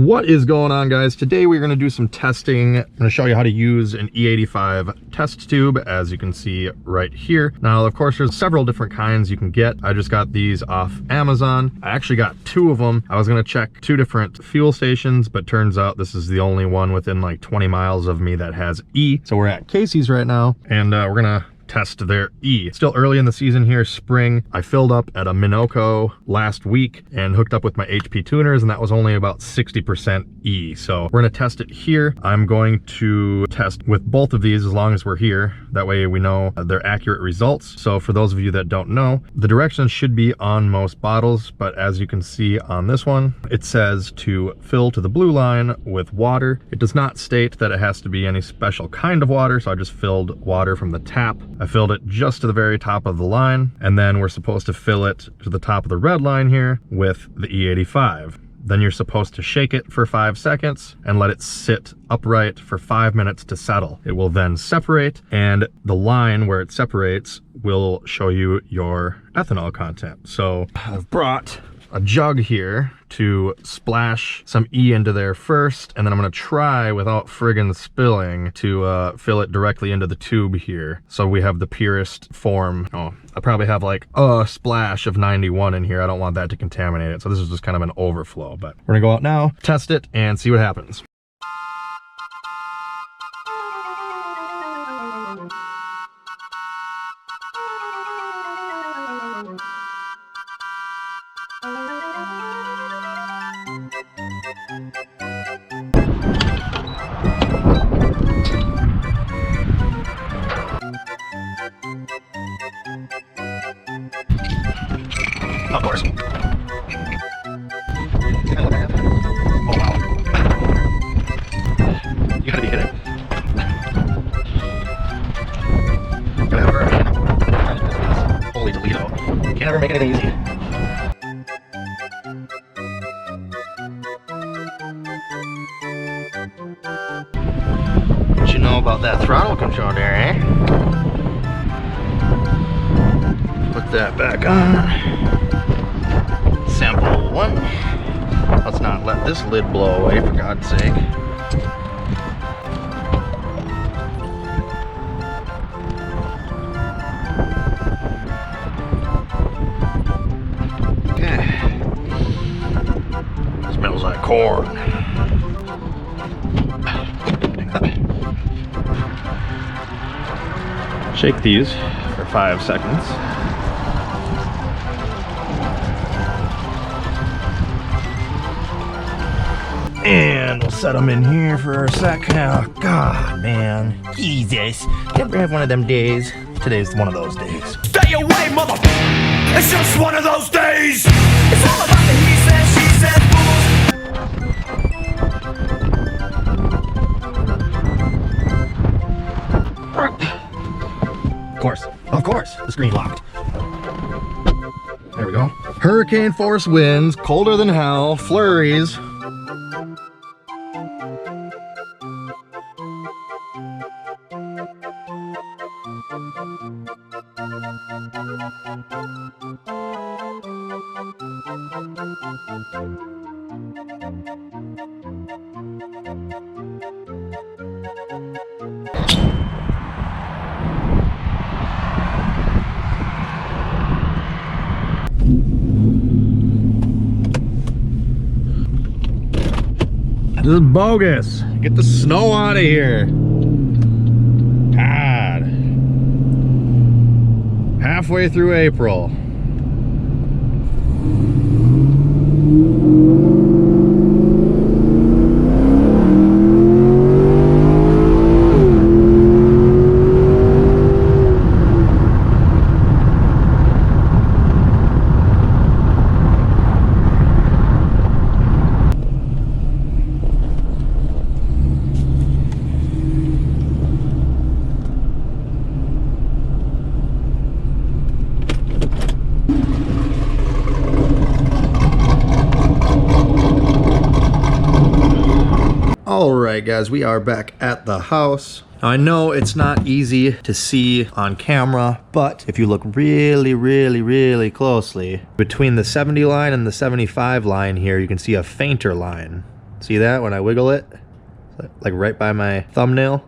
What is going on, guys? Today we're going to do some testing. I'm going to show you how to use an E-85 test tube, as you can see right here. Now, of course, there's several different kinds you can get. I just got these off Amazon. I actually got two of them. I was going to check two different fuel stations, but turns out this is the only one within like 20 miles of me that has E. So we're at Casey's right now, and we're going to test their E. Still early in the season here, spring. I filled up at a Minoco last week and hooked up with my HP tuners, and that was only about 60% E. So we're gonna test it here. I'm going to test with both of these as long as we're here. That way we know their accurate results. So for those of you that don't know, the directions should be on most bottles, but as you can see on this one, it says to fill to the blue line with water. It does not state that it has to be any special kind of water, so I just filled water from the tap. I filled it just to the very top of the line, and then we're supposed to fill it to the top of the red line here with the E-85. Then you're supposed to shake it for 5 seconds and let it sit upright for 5 minutes to settle. It will then separate, and the line where it separates will show you your ethanol content. So I've brought a jug here to splash some E into there first, and then I'm gonna try, without friggin' spilling, to fill it directly into the tube here, so we have the purest form. Oh, I probably have like a splash of 91 in here. I don't want that to contaminate it, so this is just kind of an overflow. But we're gonna go out now, test it, and see what happens. Of course. Oh wow. You gotta be kidding. Gotta have her. Holy Toledo. Can't ever make anything easy. What you know about that throttle control there, eh? Put that back on. Sample one. Let's not let this lid blow away, for God's sake. Okay. Smells like corn. Shake these for 5 seconds. And we'll set them in here for a sec. Oh, God, man. Jesus. You ever have one of them days? Today's one of those days. Stay away, mother. It's just one of those days. It's all about the he said, she said fools. Of course, the screen locked. There we go. Hurricane force winds, colder than hell, flurries. This is bogus. Get the snow out of here. God. Halfway through April. Alright guys, we are back at the house. Now, I know it's not easy to see on camera, but if you look really closely, between the 70 line and the 75 line here, you can see a fainter line. See that when I wiggle it? Like right by my thumbnail.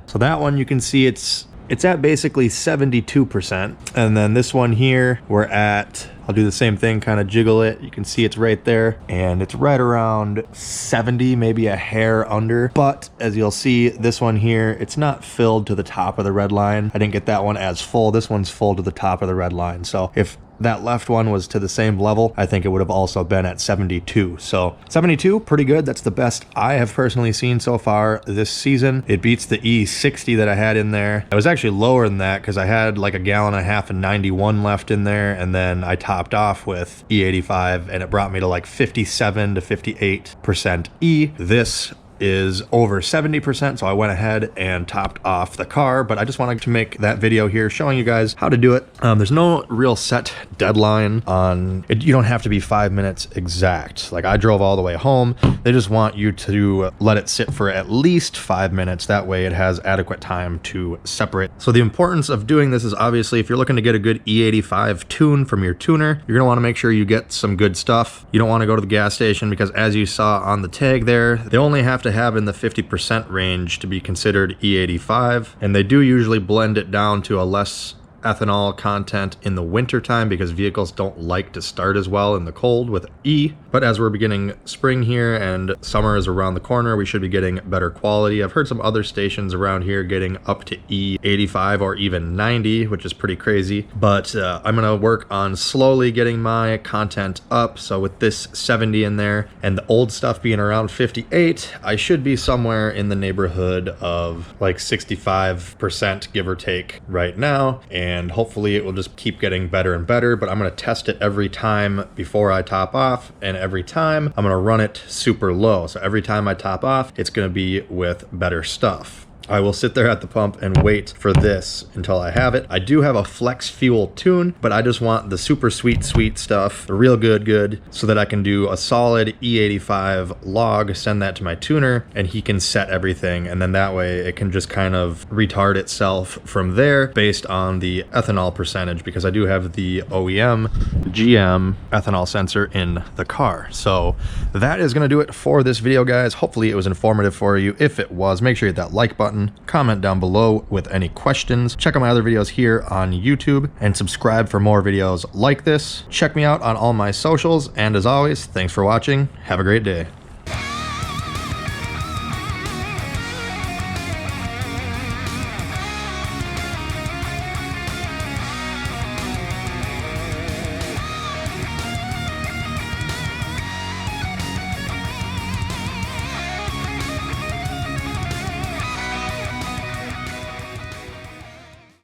So that one you can see it's at basically 72%. And then this one here, we're at, I'll do the same thing, kind of jiggle it. You can see it's right there and it's right around 70, maybe a hair under. But as you'll see, this one here, it's not filled to the top of the red line. I didn't get that one as full. This one's full to the top of the red line. So if that left one was to the same level, I think it would have also been at 72. So 72, pretty good. That's the best I have personally seen so far this season. It beats the E-60 that I had in there. I was actually lower than that because I had like a gallon and a half and 91 left in there, and then I topped off with E-85 and it brought me to like 57 to 58% E. This is over 70%, so I went ahead and topped off the car, but I just wanted to make that video here showing you guys how to do it. There's no real set deadline on it. You don't have to be 5 minutes exact. Like I drove all the way home. They just want you to let it sit for at least 5 minutes. That way it has adequate time to separate. So the importance of doing this is obviously if you're looking to get a good E85 tune from your tuner, you're gonna wanna make sure you get some good stuff. You don't wanna go to the gas station because as you saw on the tag there, they only have to have in the 50% range to be considered E85, and they do usually blend it down to a less ethanol content in the winter time because vehicles don't like to start as well in the cold with E. But as we're beginning spring here and summer is around the corner, we should be getting better quality. I've heard some other stations around here getting up to E85 or even 90, which is pretty crazy. But I'm gonna work on slowly getting my content up. So with this 70 in there and the old stuff being around 58, I should be somewhere in the neighborhood of like 65%, give or take right now. And hopefully it will just keep getting better and better, but I'm gonna test it every time before I top off, and every time I'm gonna run it super low. So every time I top off, it's gonna be with better stuff. I will sit there at the pump and wait for this until I have it. I do have a flex fuel tune, but I just want the super sweet stuff, the real good, so that I can do a solid E85 log, send that to my tuner, and he can set everything. And then that way it can just kind of retard itself from there based on the ethanol percentage, because I do have the OEM GM ethanol sensor in the car. So that is gonna do it for this video, guys. Hopefully it was informative for you. If it was, make sure you hit that like button. Comment down below with any questions. Check out my other videos here on YouTube and subscribe for more videos like this. Check me out on all my socials, and as always, thanks for watching. Have a great day.